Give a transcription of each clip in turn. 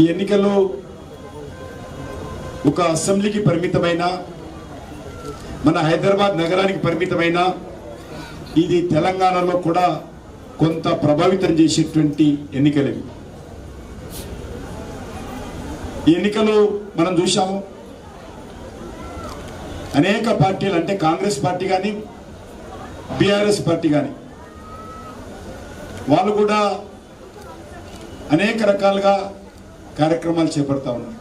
ఈ ఎన్నికల్లో ఒక అసెంబ్లీకి పరిమితమైన మన హైదరాబాద్ నగరానికి పరిమితమైన ఇది తెలంగాణలో కూడా కొంత ప్రభావితం చేసేటువంటి ఎన్నికలు. ఈ ఎన్నికలు మనం చూసాము, అనేక పార్టీలు అంటే కాంగ్రెస్ పార్టీ కానీ బీఆర్ఎస్ పార్టీ కానీ వాళ్ళు కూడా అనేక రకాలుగా కార్యక్రమాలు చేపడతా ఉన్నారు.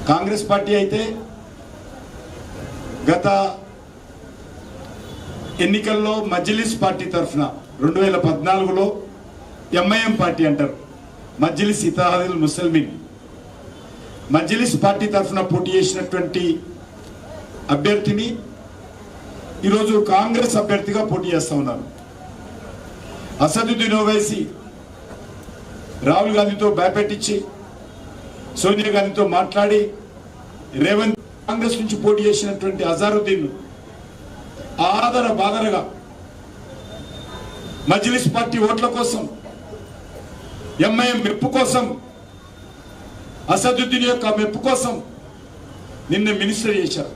కాంగ్రెస్ పార్టీ అయితే గత ఎన్నికల్లో మజ్లిస్ పార్టీ తరఫున 2014లో ఎంఐఎం పార్టీ అంటారు, మజ్లిస్ ఇత్తహాదుల్ ముస్లిమీన్, మజ్లిస్ పార్టీ తరఫున పోటీ చేసినటువంటి అభ్యర్థిని ఈరోజు కాంగ్రెస్ అభ్యర్థిగా పోటీ చేస్తూ ఉన్నారు. అసదుద్దీన్ ఓవైసీ రాహుల్ గాంధీతో భయపెట్టించి సోనియా గాంధీతో మాట్లాడి రేవంత్ కాంగ్రెస్ నుంచి పోటీ చేసినటువంటి అజారుద్దీన్ ఆదర బాదరగా మజ్లిస్ పార్టీ ఓట్ల కోసం, ఎంఐఎం మెప్పు కోసం, అసదుద్దీన్ యొక్క మెప్పు కోసం నిన్న మినిస్టర్ చేశారు.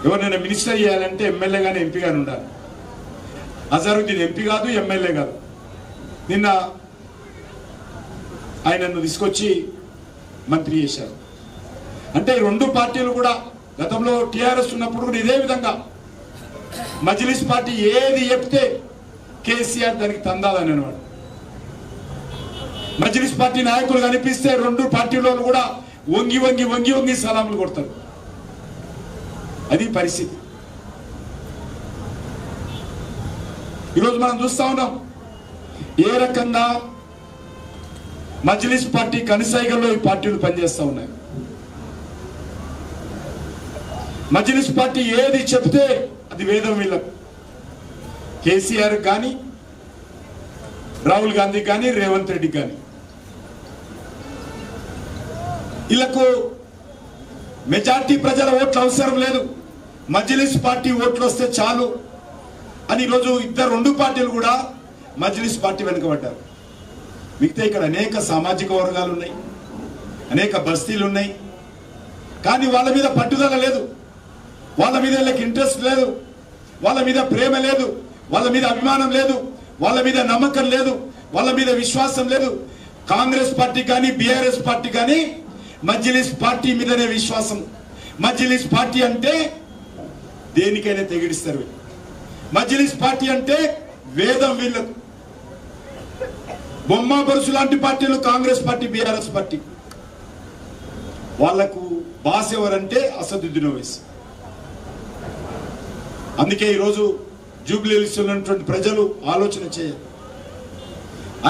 ఎవరినైనా మినిస్టర్ చేయాలంటే ఎమ్మెల్యే గానీ ఎంపీ గానీ ఉండాలి. అజారుద్దీన్ ఎంపీ కాదు, ఎమ్మెల్యే కాదు. నిన్న ఆయనను తీసుకొచ్చి మంత్రి చేశారు. అంటే రెండు పార్టీలు కూడా గతంలో టీఆర్ఎస్ ఉన్నప్పుడు కూడా ఇదే విధంగా మజ్లిస్ పార్టీ ఏది చెప్తే కేసీఆర్ దానికి తందాలని అన్నమాట. మజ్లిస్ పార్టీ నాయకులు కనిపిస్తే రెండు పార్టీలో కూడా వంగి వంగి వంగి వంగి సలాములు కొడతారు. అది పరిస్థితి. ఈరోజు మనం చూస్తా ఉన్నాం ఏ రకంగా మజ్లిస్ పార్టీ కనుసైగల్లో ఈ పార్టీలు పనిచేస్తూ ఉన్నాయి. మజ్లిస్ పార్టీ ఏది చెప్తే అది వేదం. వీళ్ళకు కేసీఆర్ కానీ రాహుల్ గాంధీ కానీ రేవంత్ రెడ్డి కానీ వీళ్ళకు మెజార్టీ ప్రజల ఓట్లు అవసరం లేదు, మజ్లిస్ పార్టీ ఓట్లు వస్తే చాలు అని ఈరోజు రెండు పార్టీలు కూడా మజ్లిస్ పార్టీ వెనుకబడ్డారు. మిగతా ఇక్కడ అనేక సామాజిక వర్గాలు ఉన్నాయి, అనేక బస్తీలు ఉన్నాయి, కానీ వాళ్ళ మీద పట్టుదల లేదు, వాళ్ళ మీద వీళ్ళకి ఇంట్రెస్ట్ లేదు, వాళ్ళ మీద ప్రేమ లేదు, వాళ్ళ మీద అభిమానం లేదు, వాళ్ళ మీద నమ్మకం లేదు, వాళ్ళ మీద విశ్వాసం లేదు. కాంగ్రెస్ పార్టీ కానీ బీఆర్ఎస్ పార్టీ కానీ మజ్లిస్ పార్టీ మీదనే విశ్వాసం. మజ్లిస్ పార్టీ అంటే దేనికైనా తెగిడిస్తారు. మజ్లిస్ పార్టీ అంటే వేదం. వీళ్ళకు బొమ్మ బరుసు లాంటి పార్టీలు కాంగ్రెస్ పార్టీ బీఆర్ఎస్ పార్టీ. వాళ్లకు బాస్ ఎవరంటే అసదుద్దీన్ ఓవైసీ. అందుకే ఈరోజు జూబ్లీ హిల్స్ ఉన్నటువంటి ప్రజలు ఆలోచన చేయాలి,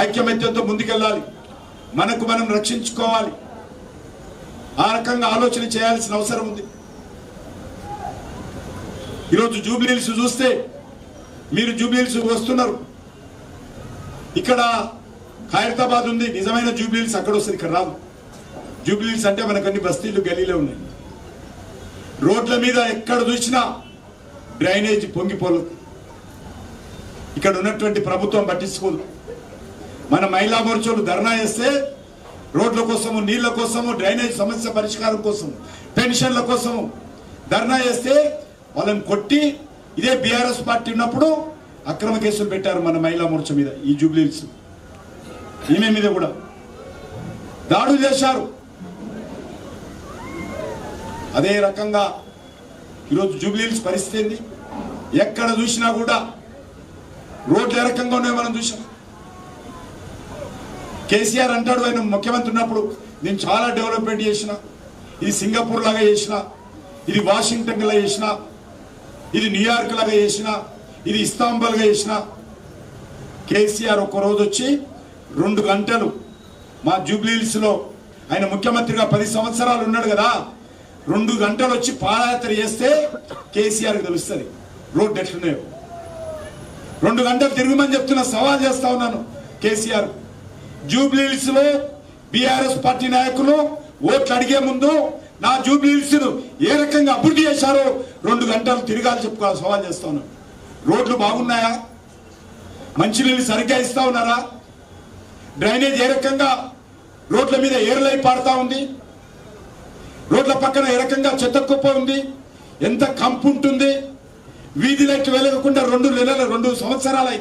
ఐక్యమత్యంతో ముందుకెళ్ళాలి, మనకు మనం రక్షించుకోవాలి. ఆ రకంగా ఆలోచన చేయాల్సిన అవసరం ఉంది. ఈరోజు జూబ్లీ హిల్స్ చూస్తే, మీరు జూబ్లీ హిల్స్ వస్తున్నారు, ఇక్కడ ఖైరతాబాద్ ఉంది, నిజమైన జూబ్లీ హిల్స్ అక్కడ వస్తుంది, ఇక్కడ రాదు. జూబ్లీ హిల్స్ అంటే మనకు అన్ని బస్తీలు గలీలో ఉన్నాయి. రోడ్ల మీద ఎక్కడ చూసినా డ్రైనేజ్ పొంగిపోలేదు. ఇక్కడ ఉన్నటువంటి ప్రభుత్వం పట్టించుకోదు. మన మహిళా మోర్చాలు ధర్నా చేస్తే రోడ్ల కోసము, నీళ్ల కోసము, డ్రైనేజ్ సమస్య పరిష్కారం కోసం, పెన్షన్ల కోసము ధర్నా చేస్తే వాళ్ళని కొట్టి, ఇదే బీఆర్ఎస్ పార్టీ ఉన్నప్పుడు అక్రమ కేసులు పెట్టారు మన మహిళా మోర్చా మీద. ఈ జూబ్లీ హిల్స్ ఈమె మీద కూడా దాడులు చేశారు. అదే రకంగా ఈరోజు జూబ్లీ హిల్స్ పరిస్థితి ఏంది? ఎక్కడ చూసినా కూడా రోడ్లు ఏ రకంగా ఉన్నాయో మనం చూసాం. కేసీఆర్ అంటాడు ఆయన ముఖ్యమంత్రి ఉన్నప్పుడు, నేను చాలా డెవలప్మెంట్ చేసిన, ఇది సింగపూర్ లాగా చేసిన, ఇది వాషింగ్టన్ లాగా చేసిన, ఇది న్యూయార్క్ లాగా చేసిన, ఇది ఇస్తాంబుల్గా చేసిన. కేసీఆర్ ఒక్కరోజు వచ్చి 2 గంటలు మా జూబ్లీ హిల్స్ లో, ఆయన ముఖ్యమంత్రిగా 10 సంవత్సరాలు ఉన్నాడు కదా, 2 గంటలు వచ్చి పాదయాత్ర చేస్తే కేసీఆర్కి తెలుస్తుంది రోడ్డు ఎట్లున్నాయో. 2 గంటలు తిరుగుమని చెప్తున్నా, సవాల్ చేస్తా ఉన్నాను కేసీఆర్. జూబ్లీ హిల్స్ లో బీఆర్ఎస్ పార్టీ నాయకులు ఓట్లు అడిగే ముందు నా జూబ్లీ హిల్స్ ఏ రకంగా అభివృద్ధి చేశారో 2 గంటలు తిరగాలి చెప్పుకోవాలి, సవాల్ చేస్తా ఉన్నాను. రోడ్లు బాగున్నాయా? మంచినీళ్ళు సరిగ్గా ఇస్తా ఉన్నారా? డ్రైనేజ్ ఏ రకంగా రోడ్ల మీద ఏర్లై పారుతా ఉంది, రోడ్ల పక్కన ఏ రకంగా చెత్త కుప్ప ఉంది, ఎంత కంపు ఉంటుంది, వీధి లైట్లు వెలగకుండా 2 సంవత్సరాలై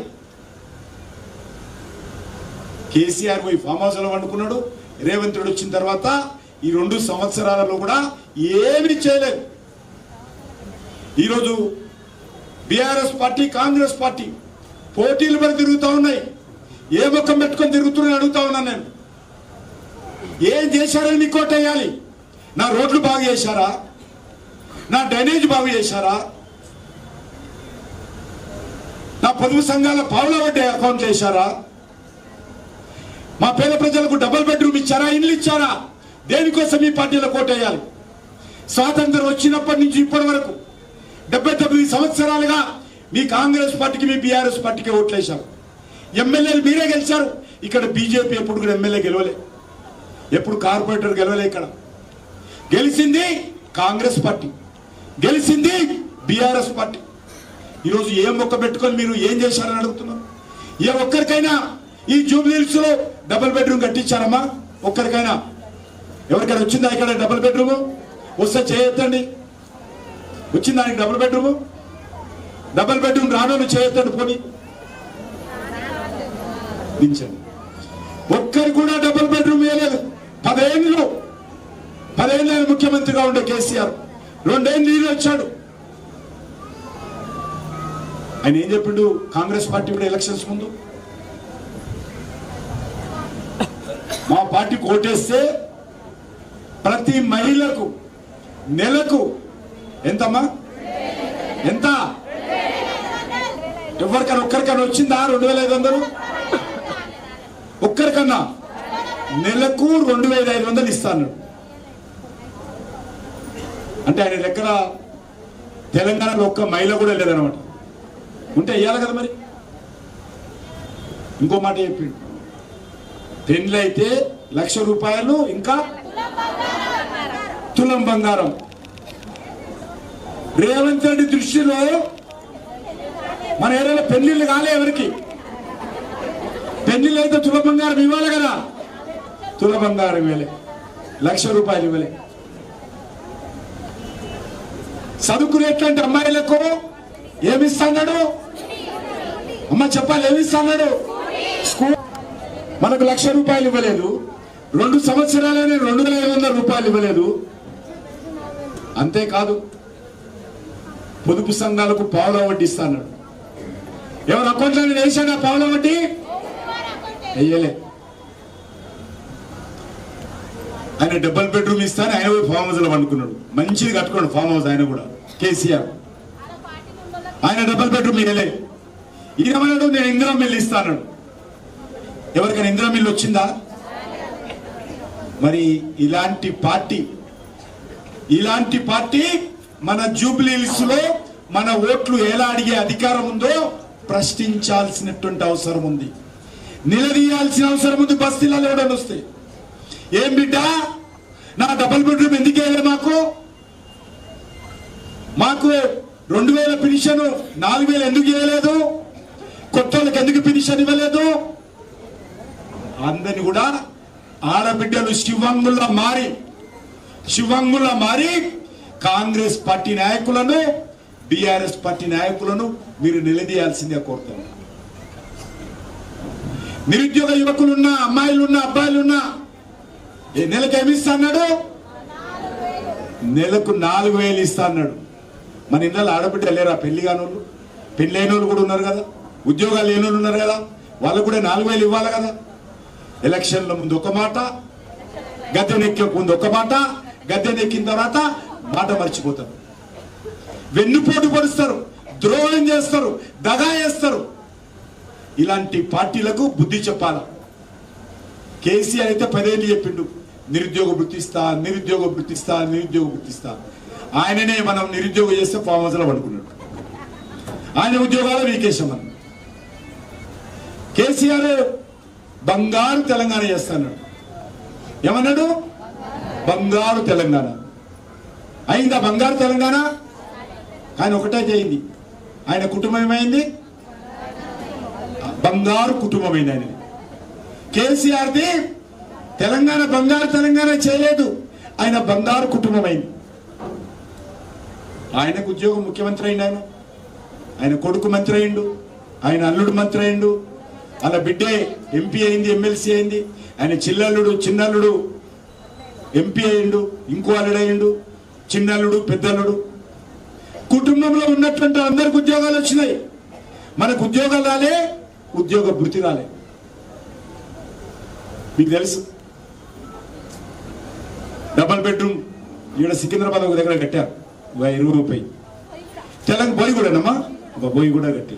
కేసీఆర్ పోయి ఫామ్ హౌస్ లో వండుకున్నాడు. రేవంత్ రెడ్డి వచ్చిన తర్వాత ఈ 2 సంవత్సరాలలో కూడా ఏమీ చేయలేదు. ఈరోజు బీఆర్ఎస్ పార్టీ కాంగ్రెస్ పార్టీ పోటీలు పడి తిరుగుతూ ఉన్నాయి. ఏ ముఖం పెట్టుకొని తిరుగుతున్నాయని అడుగుతా ఉన్నాను నేను. ఏం చేశారని మీకు ఓటేయాలి? నా రోడ్లు బాగు చేశారా? నా డ్రైనేజ్ బాగు చేశారా? నా పొదుపు సంఘాల పావుల వడ్డీ అకౌంట్లు వేశారా? మా పేద ప్రజలకు డబుల్ బెడ్రూమ్ ఇచ్చారా? ఇల్లు ఇచ్చారా? దేనికోసం ఈ పార్టీలో కోటేయాలి? స్వాతంత్రం వచ్చినప్పటి నుంచి ఇప్పటి వరకు 79 సంవత్సరాలుగా మీ కాంగ్రెస్ పార్టీకి మీ బీఆర్ఎస్ పార్టీకి ఓట్లు వేశారు. ఎమ్మెల్యేలు మీరే గెలిచారు. ఇక్కడ బీజేపీ ఎప్పుడు కూడా ఎమ్మెల్యే గెలవలే, ఎప్పుడు కార్పొరేటర్ గెలవలే. ఇక్కడ గెలిచింది కాంగ్రెస్ పార్టీ, గెలిచింది బీఆర్ఎస్ పార్టీ. ఈరోజు ఏం మొక్క పెట్టుకొని మీరు ఏం చేశారని అడుగుతున్నారు. ఏ ఒక్కరికైనా ఈ జూబ్లీహిల్స్ లో డబుల్ బెడ్రూమ్ కట్టించారమ్మా? ఒక్కరికైనా ఎవరికైనా వచ్చిందా ఇక్కడ డబుల్ బెడ్రూమ్? వస్తే చేయొద్దండి. వచ్చింది దానికి డబుల్ బెడ్రూమ్? డబుల్ బెడ్రూమ్ రాను చేయొద్దండి. పోనీ దించండి. ఒక్కరు కూడా డబుల్ బెడ్రూమ్ వేయలేదు. 10 ఏళ్ళు ముఖ్యమంత్రిగా ఉండే కేసీఆర్ 2 ఏళ్ళు నీళ్ళు వచ్చాడు. ఆయన ఏం చెప్పిండు కాంగ్రెస్ పార్టీ కూడా ఎలక్షన్స్ ముందు? మా పార్టీ కోటేస్తే ప్రతి మహిళకు నెలకు ఎంతమ్మా? ఎంత? ఎవరికైనా ఒక్కరికైనా వచ్చిందా 2500? ఒక్కరికన్నా నెలకు 2500 ఇస్తాను. అంటే ఆయన దగ్గర తెలంగాణలో ఒక్క మహిళ కూడా లేదనమాట. ఉంటే ఇవ్వాలి కదా మరి. ఇంకో మాట చెప్పిండు, పెండ్లి అయితే 1,00,000 రూపాయలు ఇంకా తులం బంగారం. రేవంత్ రెడ్డి దృష్టిలో మన ఏరియాలో పెళ్లిళ్ళు కాలే. ఎవరికి పెళ్లిళ్ళు అయితే తుల బంగారం ఇవ్వాలి కదా. తుల బంగారం ఇవ్వలే, 1,00,000 రూపాయలు ఇవ్వలే. చదువుకునేటువంటి అమ్మాయిలకు ఏమిస్తాడు అమ్మ చెప్పాలి? ఏమిస్తాడు? స్కూల్ మనకు 1,00,000 రూపాయలు ఇవ్వలేదు. 2 సంవత్సరాలనే 2,500 రూపాయలు ఇవ్వలేదు. అంతేకాదు పొదుపు సంఘాలకు పావుల వడ్డీ ఇస్తాడు. ఎవరు అకౌంట్లో వేసాడా పావుల వడ్డీ? వెయ్యలే. ఆయన డబుల్ బెడ్రూమ్ ఇస్తాను ఆయన పోయి ఫామ్ హౌస్ లో వండుకున్నాడు. మంచిది కట్టుకోండి ఫామ్ హౌస్. ఆయన కూడా కేసీఆర్ ఆయన డబుల్ బెడ్రూమ్ ఇవ్వలే. ఈయనమన్నాడు నేను ఇందిరా మిల్లు ఇస్తాను. ఎవరికైనా ఇందిరా మిల్లు వచ్చిందా? మరి ఇలాంటి పార్టీ మన జూబ్లీహిల్స్ లో మన ఓట్లు ఎలా అడిగే అధికారం ఉందో ప్రశ్నించాల్సినటువంటి అవసరం ఉంది, నిలదీయాల్సిన అవసరం ఉంది. బస్తీలలో ఎవడని వస్తే ఏం బిడ్డ నా డబుల్ బెడ్రూమ్ ఎందుకు వేయలేదు? మాకు 2,000 పెన్షన్ 4,000 ఎందుకు ఇవ్వలేదు? కొత్త వాళ్ళకి ఎందుకు పెన్షన్ ఇవ్వలేదు? అందరిని కూడా ఆడబిడ్డలు శివంగుల్లా మారి కాంగ్రెస్ పార్టీ నాయకులను బీఆర్ఎస్ పార్టీ నాయకులను మీరు నిలదీయాల్సిందే కోరుతాను. నిరుద్యోగ యువకులున్నా, అమ్మాయిలున్నా, అబ్బాయిలున్నా నెలకు ఏమి ఇస్తా అన్నాడు? నెలకు 4,000 ఇస్తా అన్నాడు. మన ఇళ్ళలో ఆడబిడ్డ లేరా? పెళ్లి కానోళ్ళు, పెళ్లి అయిన వాళ్ళు కూడా ఉన్నారు కదా, ఉద్యోగాలు లేని వాళ్ళు ఉన్నారు కదా, వాళ్ళకు కూడా 4,000 ఇవ్వాలి కదా. ఎలక్షన్ల ముందు ఒక మాట, గద్దెనెక్కే ముందు ఒక మాట, గద్దెనెక్కిన తర్వాత మాట మర్చిపోతారు, వెన్నుపోటు పరుస్తారు, ద్రోహం చేస్తారు, దగా చేస్తారు. ఇలాంటి పార్టీలకు బుద్ధి చెప్పాల. కేసీఆర్ అయితే 10 ఏళ్ళు చెప్పిండు నిరుద్యోగ వృత్తిస్తా. ఆయననే మనం నిరుద్యోగం చేస్తే ఫామ్ హౌస్ లో పడుకున్నాడు. ఆయన ఉద్యోగాలు వీకేశామని. కేసీఆర్ బంగారు తెలంగాణ చేస్తాడు. ఏమన్నాడు? బంగారు తెలంగాణ అయిందా? బంగారు తెలంగాణ ఆయన ఒకటే చేయింది. ఆయన కుటుంబం ఏమైంది? బంగారు కుటుంబం అయింది. ఆయన కేసీఆర్ది తెలంగాణ బంగారు తెలంగాణ చేయలేదు, ఆయన బంగారు కుటుంబం అయింది. ఆయనకు ఉద్యోగం ముఖ్యమంత్రి అయింది, ఆయన కొడుకు మంత్రి అయిండు, ఆయన అల్లుడు మంత్రి అయిండు, అలా బిడ్డే ఎంపీ అయింది, ఎమ్మెల్సీ అయింది, ఆయన చిన్నల్లుడు ఎంపీ అయిండు, ఇంకో అల్లుడు అయిండు, చిన్నల్లుడు పెద్దల్లుడు. కుటుంబంలో ఉన్నటువంటి అందరికి ఉద్యోగాలు వచ్చినాయి. మనకు ఉద్యోగాలు రాలే, ఉద్యోగ భృతి రాలే. మీకు తెలుసు డబల్ బెడ్రూమ్ ఈడ సికింద్రాబాద్ ఒక దగ్గర కట్టారు 20 రూపాయలు. తెలంగాణ బోయిగూడనమ్మా, బోయిగూడ కట్టి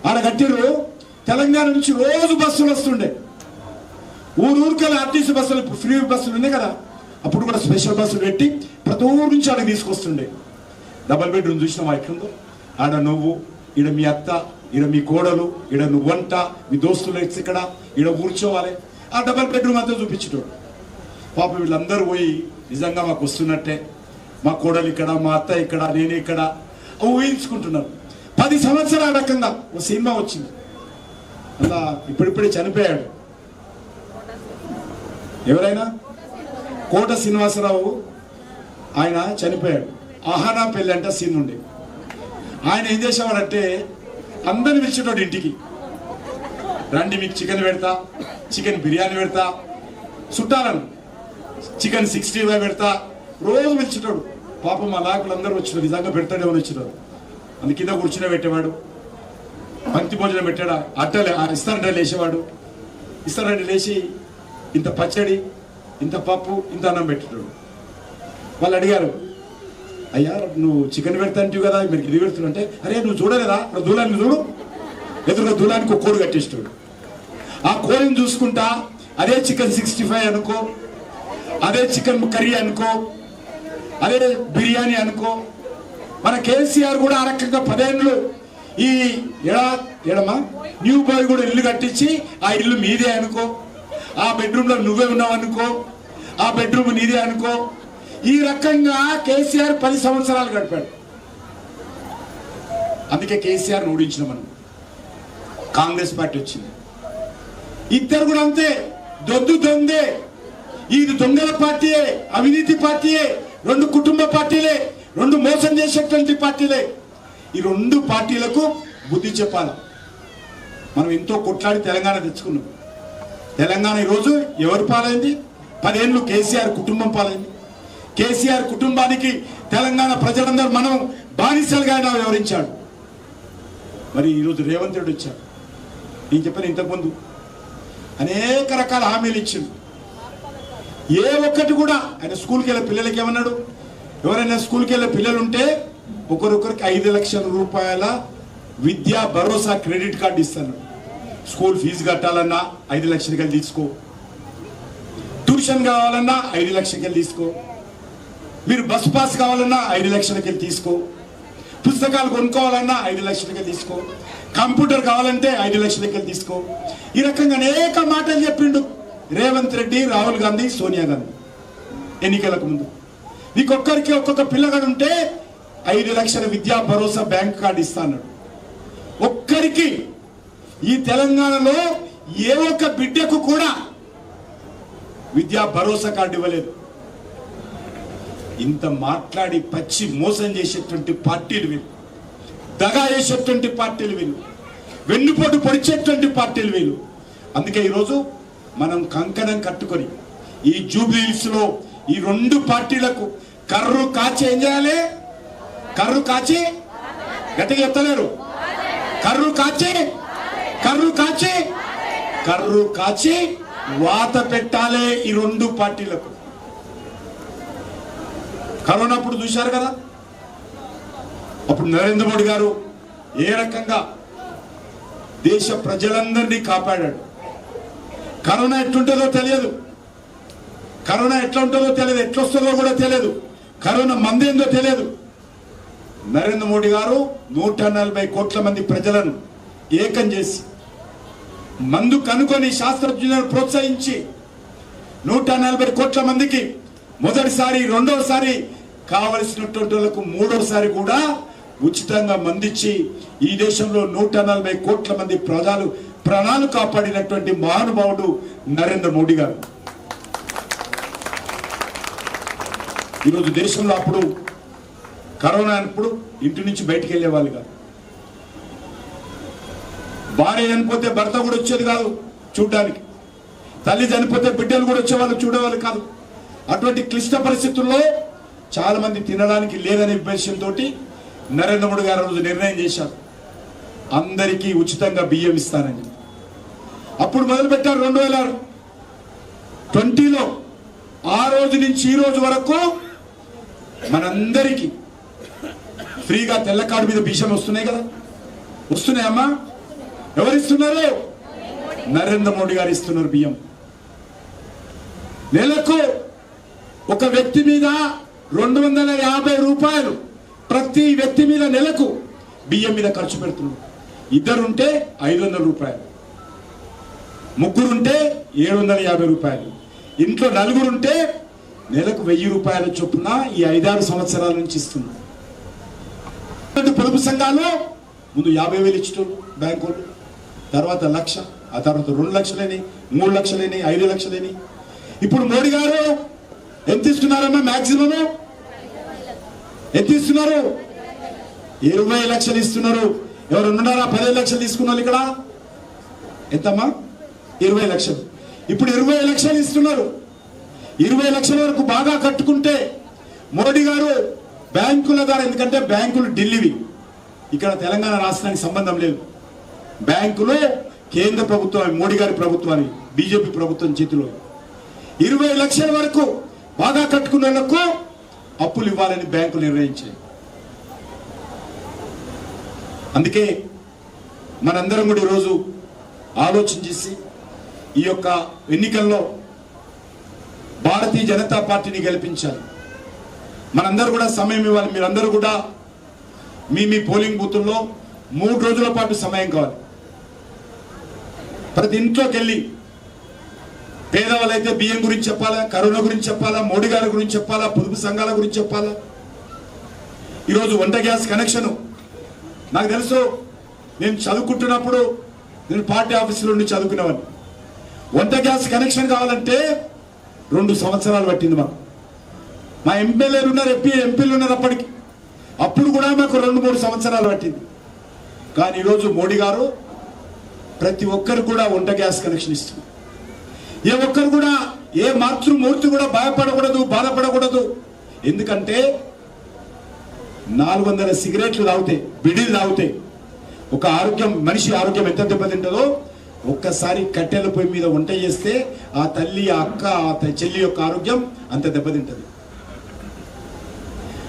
ఆడ కట్టిరు. తెలంగాణ నుంచి రోజు బస్సులు వస్తుండే, ఊరికల్లా ఆర్టీసీ బస్సులు ఫ్రీ బస్సులు ఉన్నాయి కదా, అప్పుడు కూడా స్పెషల్ బస్సులు పెట్టి ప్రతి ఊరు నుంచి ఆడ తీసుకొస్తుండే. డబల్ బెడ్రూమ్ చూసినావా ఎట్లుందో? ఆడ నువ్వు, ఈడ మీ అత్త, ఈడ మీ కోడలు, ఈడ నువ్వంట, మీ దోస్తులు ఇక్కడ ఈడ కూర్చోవాలి. ఆ డబల్ బెడ్రూమ్ అంతా చూపించేటోడు. పాప వీళ్ళందరూ పోయి నిజంగా మాకు వస్తున్నట్టే, మా కోడలు ఇక్కడ, మా అత్త ఇక్కడ, నేను ఇక్కడ ఊహించుకుంటున్నారు. 10 సంవత్సరాల రకంగా ఓ సినిమా వచ్చింది, అలా ఇప్పుడిప్పుడే చనిపోయాడు. ఎవరైనా కోట శ్రీనివాసరావు, ఆయన చనిపోయాడు. ఆహానా పెళ్ళి అంటే సీన్ ఉండే. ఆయన ఏం చేసేవాడంటే అందరిని పిలిచేటోడు ఇంటికి, రండి మీకు చికెన్ పెడతా, చికెన్ బిర్యానీ పెడతా, చుట్టాలను చికెన్ 65 పెడతా, రోజు పిలిచేటోడు. పాపం మా నాయకులు అందరూ వచ్చినారు, నిజంగా పెడతాడేమని వచ్చినారు. అందు కింద కూర్చునే పెట్టేవాడు, పంక్తి భోజనం పెట్టాడు, అట్టలే ఇస్తారంటే లేచేవాడు. ఇస్తారంటే లేచి ఇంత పచ్చడి, ఇంత పప్పు, ఇంత అన్నం పెట్టేటోడు. వాళ్ళు అడిగారు, అయ్యా నువ్వు చికెన్ పెడతా అంటావు కదా, మీరు ఇది పెడుతున్నావు అంటే, అరే నువ్వు చూడలేదా ఇప్పుడు దూలాన్ని చూడు, ఎదురుగా దూలానికి ఒక కోడి కట్టేస్తాడు. ఆ కోడిని చూసుకుంటా అదే చికెన్ 65 అనుకో, అదే చికెన్ కర్రీ అనుకో, అదే బిర్యానీ అనుకో. మన కేసీఆర్ కూడా ఆ రకంగా 10 ఏళ్ళు ఈ ఎడమా న్యూ బాయ్ కూడా ఇల్లు కట్టించి, ఆ ఇల్లు మీదే అనుకో, ఆ బెడ్రూమ్లో నువ్వే ఉన్నావు అనుకో, ఆ బెడ్రూమ్ నీదే అనుకో. ఈ రకంగా కేసీఆర్ 10 సంవత్సరాలు గడిపాడు. అందుకే కేసీఆర్ ఓడించిన మనం, కాంగ్రెస్ పార్టీ వచ్చింది. ఇద్దరు కూడా అంతే, దొందే. ఇది దొంగల పార్టీయే, అవినీతి పార్టీయే, 2 కుటుంబ పార్టీలే, 2 మోసం చేసేటువంటి పార్టీలే. ఈ 2 పార్టీలకు బుద్ధి చెప్పాలి. మనం ఎంతో కొట్లాడి తెలంగాణ తెచ్చుకున్నాం. తెలంగాణ ఈరోజు ఎవరు పాలైంది? 10 ఏళ్ళు కేసీఆర్ కుటుంబం పాలైంది. కేసీఆర్ కుటుంబానికి తెలంగాణ ప్రజలందరూ మనం బానిసలుగా వివరించాడు. మరి ఈరోజు రేవంత్ రెడ్డి వచ్చాడు. నేను చెప్పాను ఇంతకుముందు, అనేక రకాల హామీలు ఇచ్చింది. ఏ ఒక్కటి కూడా ఆయన స్కూల్కి వెళ్ళే పిల్లలకి ఏమన్నాడు? ఎవరైనా స్కూల్కి వెళ్ళే పిల్లలు ఉంటే ఒకరొకరికి 5 లక్షల రూపాయల విద్యా భరోసా క్రెడిట్ కార్డు ఇస్తాను. స్కూల్ ఫీజు కట్టాలన్నా 5 లక్షలకి తీసుకో, ట్యూషన్ కావాలన్నా 5 లక్షలకి తీసుకో, మీరు బస్ పాస్ కావాలన్నా 5 లక్షలకి తీసుకో, పుస్తకాలు కొనుక్కోవాలన్నా 5 లక్షలకి తీసుకో, కంప్యూటర్ కావాలంటే 5 లక్షలకి తీసుకో. ఈ రకంగా అనేక మాటలు చెప్పిండు రేవంత్ రెడ్డి, రాహుల్ గాంధీ, సోనియా గాంధీ ఎన్నికలకు ముందు. నీకొక్కరికి ఒక్కొక్క పిల్లగాడు ఉంటే 5 లక్షల విద్యా భరోసా బ్యాంక్ కార్డు ఇస్తా అన్నాడు. ఒక్కరికి ఈ తెలంగాణలో ఏ ఒక్క బిడ్డకు కూడా విద్యా భరోసా కార్డు ఇవ్వలేదు. ఇంత మాట్లాడి పచ్చి మోసం చేసేటువంటి పార్టీలు వీళ్ళు, దగా చేసేటువంటి పార్టీలు వీళ్ళు, వెన్నుపోటు పొడిచేటువంటి పార్టీలు వీళ్ళు. అందుకే ఈరోజు మనం కంకణం కట్టుకొని ఈ జూబ్లీహిల్స్ లో ఈ 2 పార్టీలకు కర్రు కాచి ఏం చేయాలి? కర్రు కాచి, గట్టిగా చెప్తలేరు, కర్రు కాచి వాత పెట్టాలి ఈ 2 పార్టీలకు. కరోనా అప్పుడు చూశారు కదా, అప్పుడు నరేంద్ర మోడీ గారు ఏ రకంగా దేశ ప్రజలందరినీ కాపాడాడు. కరోనా ఎట్లుంటుందో తెలియదు, కరోనా ఎట్లా ఉంటుందో తెలియదు, ఎట్లొస్తుందో కూడా తెలియదు, కరోనా మందేందో తెలియదు. నరేంద్ర మోడీ గారు 140 కోట్ల మంది ప్రజలను ఏకం చేసి, మందు కనుకొని శాస్త్రజ్ఞులను ప్రోత్సహించి 140 కోట్ల మందికి మొదటిసారి, రెండవసారి, కావలసినటువంటి వాళ్ళకు మూడవసారి కూడా ఉచితంగా మందిచ్చి ఈ దేశంలో 140 కోట్ల మంది ప్రజలు ప్రాణాలు కాపాడినటువంటి మహానుభావుడు నరేంద్ర మోడీ గారు. ఈరోజు దేశంలో అప్పుడు కరోనా అప్పుడు ఇంటి నుంచి బయటికి వెళ్ళే వాళ్ళు కాదు, భార్య చనిపోతే భర్త కూడా వచ్చేది కాదు చూడడానికి, తల్లి చనిపోతే బిడ్డలు కూడా వచ్చేవాళ్ళు చూడేవాళ్ళు కాదు. అటువంటి క్లిష్ట పరిస్థితుల్లో చాలా మంది తినడానికి లేదనే ఉద్దేశంతో నరేంద్ర మోడీ గారు రోజు నిర్ణయం చేశారు, అందరికీ ఉచితంగా బియ్యం ఇస్తానని. అప్పుడు మొదలుపెట్టారు 2020లో. ఆ రోజు నుంచి ఈ రోజు వరకు మనందరికీ ఫ్రీగా తెల్ల కార్డు మీద బియ్యం వస్తున్నాయి కదా, వస్తున్నాయమ్మా? ఎవరిస్తున్నారు? నరేంద్ర మోడీ గారు ఇస్తున్నారు బియ్యం. నెలకు ఒక వ్యక్తి మీద 250 రూపాయలు ప్రతి వ్యక్తి మీద నెలకు బియ్యం మీద ఖర్చు పెడుతున్నారు. ఇద్దరుంటే 500 రూపాయలు, ముగ్గురుంటే 750 రూపాయలు, ఇంట్లో నలుగురుంటే నెలకు 1000 రూపాయల చొప్పున ఈ 5-6 సంవత్సరాల నుంచి ఇస్తున్నారు. పొదుపు సంఘాలు ముందు 50,000 ఇచ్చారు బ్యాంకు వాళ్ళు, తర్వాత 1,00,000, ఆ తర్వాత 2 లక్షలని, 3 లక్షలని, 5 లక్షలని. ఇప్పుడు మోడీ గారు ఎంత ఇస్తున్నారమ్మా? మాక్సిమం ఎంత ఇస్తున్నారు? 20 లక్షలు ఇస్తున్నారు. ఎవరు ఉన్నారా 15 లక్షలు తీసుకున్న వాళ్ళు ఇక్కడ? ఎంతమ్మా? 20 లక్షలు. ఇప్పుడు 20 లక్షలు ఇస్తున్నారు. 20 లక్షల వరకు బాగా కట్టుకుంటే మోడీ గారు బ్యాంకుల ద్వారా, ఎందుకంటే బ్యాంకులు ఢిల్లీవి, ఇక్కడ తెలంగాణ రాష్ట్రానికి సంబంధం లేదు. బ్యాంకులు కేంద్ర ప్రభుత్వం, మోడీ గారి ప్రభుత్వాన్ని, బీజేపీ ప్రభుత్వం చేతిలో. 20 లక్షల వరకు బాగా కట్టుకున్న వాళ్ళకు అప్పులు ఇవ్వాలని బ్యాంకులు నిర్ణయించాయి. అందుకే మనందరం కూడా ఈరోజు ఆలోచన చేసి ఈ యొక్క ఎన్నికల్లో భారతీయ జనతా పార్టీని గెలిపించాలి. మనందరూ కూడా సమయం ఇవ్వాలి. మీరందరూ కూడా మీ పోలింగ్ బూతుల్లో 3 రోజుల పాటు సమయం కావాలి. ప్రతి ఇంట్లోకి వెళ్ళి పేదవాళ్ళైతే బియ్యం గురించి చెప్పాలా, కరోనా గురించి చెప్పాలా, మోడీ గారి గురించి చెప్పాలా, పొదుపు సంఘాల గురించి చెప్పాలా. ఈరోజు వంట గ్యాస్ కనెక్షన్ నాకు తెలుసు. నేను చదువుకుంటున్నప్పుడు నేను పార్టీ ఆఫీసులో ఉండి చదువుకునేవాడిని. వంట గ్యాస్ కనెక్షన్ కావాలంటే 2 సంవత్సరాలు పట్టింది మాకు. మా ఎమ్మెల్యేలు ఉన్నారు, ఎంపీలు ఉన్నారు అప్పటికి. అప్పుడు కూడా మాకు 2-3 సంవత్సరాలు పట్టింది. కానీ ఈరోజు మోడీ గారు ప్రతి ఒక్కరు కూడా వంట గ్యాస్ కనెక్షన్ ఇస్తున్నారు. ఏ ఒక్కరు కూడా, ఏ మాతృమూర్తి కూడా భయపడకూడదు, బాధపడకూడదు. ఎందుకంటే 400 సిగరెట్లు తాగితే, బిడీలు తాగితే ఒక మనిషి ఆరోగ్యం ఎంత దెబ్బతింటుందో, ఒక్కసారి కట్టెల పొయ్యి మీద వంట చేస్తే ఆ తల్లి, ఆ అక్క, ఆ చెల్లి యొక్క ఆరోగ్యం అంత దెబ్బతింటది.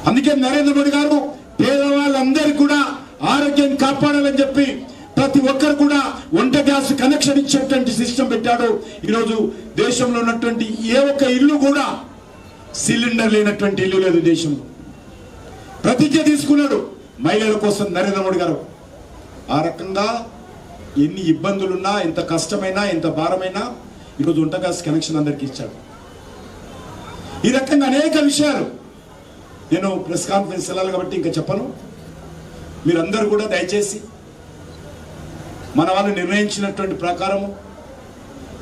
అందుకే నరేంద్ర మోడీ గారు పేదవాళ్ళందరికీ కూడా ఆరోగ్యం కాపాడాలని చెప్పి ప్రతి ఒక్కరు కూడా వంట గ్యాస్ కనెక్షన్ ఇచ్చేటువంటి సిస్టమ్ పెట్టాడు. ఈరోజు దేశంలో ఉన్నటువంటి ఏ ఒక్క ఇల్లు కూడా సిలిండర్ లేనటువంటి ఇల్లు లేదు దేశంలో. ప్రతిజ్ఞ తీసుకున్నాడు మహిళల కోసం నరేంద్ర మోడీ గారు. ఆ రకంగా ఎన్ని ఇబ్బందులున్నా, ఎంత కష్టమైనా, ఎంత భారమైనా ఈరోజు వంట గ్యాస్ కనెక్షన్ అందరికీ ఇచ్చాడు. ఈ రకంగా అనేక విషయాలు నేను ప్రెస్ కాన్ఫరెన్స్ వెళ్ళాలి కాబట్టి ఇంకా చెప్పను. మీరందరూ కూడా దయచేసి మన వాళ్ళు నిర్ణయించినటువంటి ప్రకారము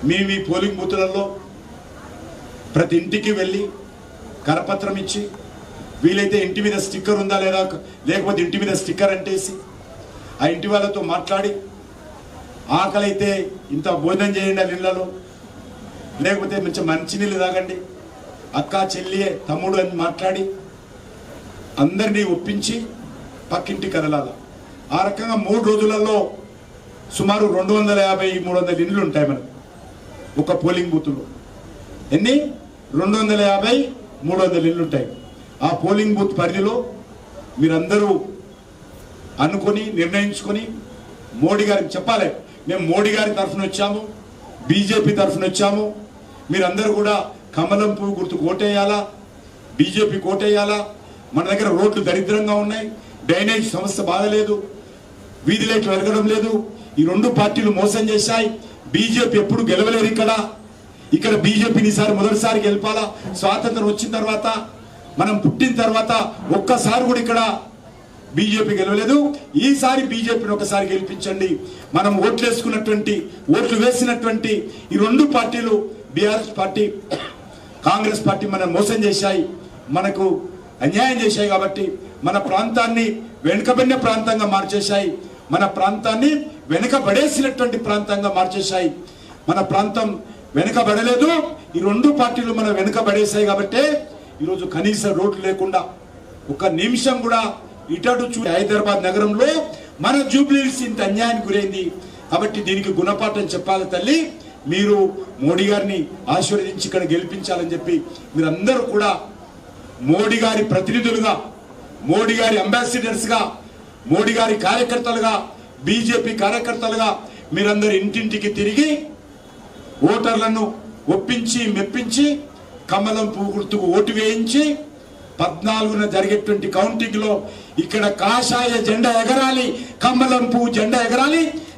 మీ పోలింగ్ బూతులలో ప్రతి ఇంటికి వెళ్ళి కరపత్రం ఇచ్చి, వీలైతే ఇంటి మీద స్టిక్కర్ ఉందా లేదా, లేకపోతే ఇంటి మీద స్టిక్కర్ అంటేసి ఆ ఇంటి వాళ్ళతో మాట్లాడి, ఆకలి అయితే ఇంత భోజనం చేయండి ఆ ఇళ్లలో, లేకపోతే మంచినీళ్ళు తాగండి, అక్క, చెల్లి, తమ్ముడు అని మాట్లాడి అందరినీ ఒప్పించి పక్కింటి కదలాల. ఆ రకంగా 3 రోజులలో సుమారు 250-300 ఇండ్లు ఉంటాయి మనకు ఒక పోలింగ్ బూత్లో. ఎన్ని? 250-300 ఇండ్లు ఉంటాయి. ఆ పోలింగ్ బూత్ పరిధిలో మీరందరూ అనుకొని నిర్ణయించుకొని మోడీ గారికి చెప్పాలి, మేము మోడీ గారి తరఫున వచ్చాము, బీజేపీ తరఫున వచ్చాము, మీరందరూ కూడా కమలం పువ్వు గుర్తుకు ఓటేయాలా, బీజేపీకి ఓటేయాలా. మన దగ్గర రోడ్లు దరిద్రంగా ఉన్నాయి, డ్రైనేజ్ సమస్య బాగలేదు, వీధి లైట్లు వెలగడం లేదు. ఈ 2 పార్టీలు మోసం చేశాయి. బీజేపీ ఎప్పుడు గెలవలేరు. ఇక్కడ బీజేపీని ఈసారి మొదటిసారి గెలపాలా. స్వాతంత్రం వచ్చిన తర్వాత, మనం పుట్టిన తర్వాత ఒక్కసారి కూడా ఇక్కడ బీజేపీ గెలవలేదు. ఈసారి బీజేపీని ఒకసారి గెలిపించండి. మనం ఓట్లు వేసినటువంటి ఈ రెండు పార్టీలు, బీఆర్ఎస్ పార్టీ, కాంగ్రెస్ పార్టీ మనం మోసం చేశాయి, మనకు అన్యాయం చేశాయి. కాబట్టి మన ప్రాంతాన్ని వెనుకబడిన ప్రాంతంగా మార్చేశాయి, మన ప్రాంతాన్ని వెనుకబడేసినటువంటి ప్రాంతంగా మార్చేశాయి. మన ప్రాంతం వెనుకబడలేదు, ఈ రెండు పార్టీలు మనం వెనుకబడేశాయి. కాబట్టి ఈరోజు కనీస రోడ్లు లేకుండా ఒక నిమిషం కూడా ఇటు హైదరాబాద్ నగరంలో మన జూబ్లీహిల్స్ ఇంత అన్యాయానికి గురైంది. కాబట్టి దీనికి గుణపాఠం చెప్పాలి తల్లి. మీరు మోడీ గారిని ఆశీర్వదించి ఇక్కడ గెలిపించాలని చెప్పి మీరందరూ కూడా మోడీ గారి ప్రతినిధులుగా, మోడీ గారి అంబాసిడర్స్ గా, మోడీ గారి కార్యకర్తలుగా, బీజేపీ కార్యకర్తలుగా మీరందరూ ఇంటింటికి తిరిగి ఓటర్లను ఒప్పించి మెప్పించి కమలం పువ్వు గుర్తుకు ఓటు వేయించి 14న జరిగేటువంటి కౌంటింగ్ లో ఇక్కడ కాషాయ జెండా ఎగరాలి, కమలం పువ్వు జెండా ఎగరాలి.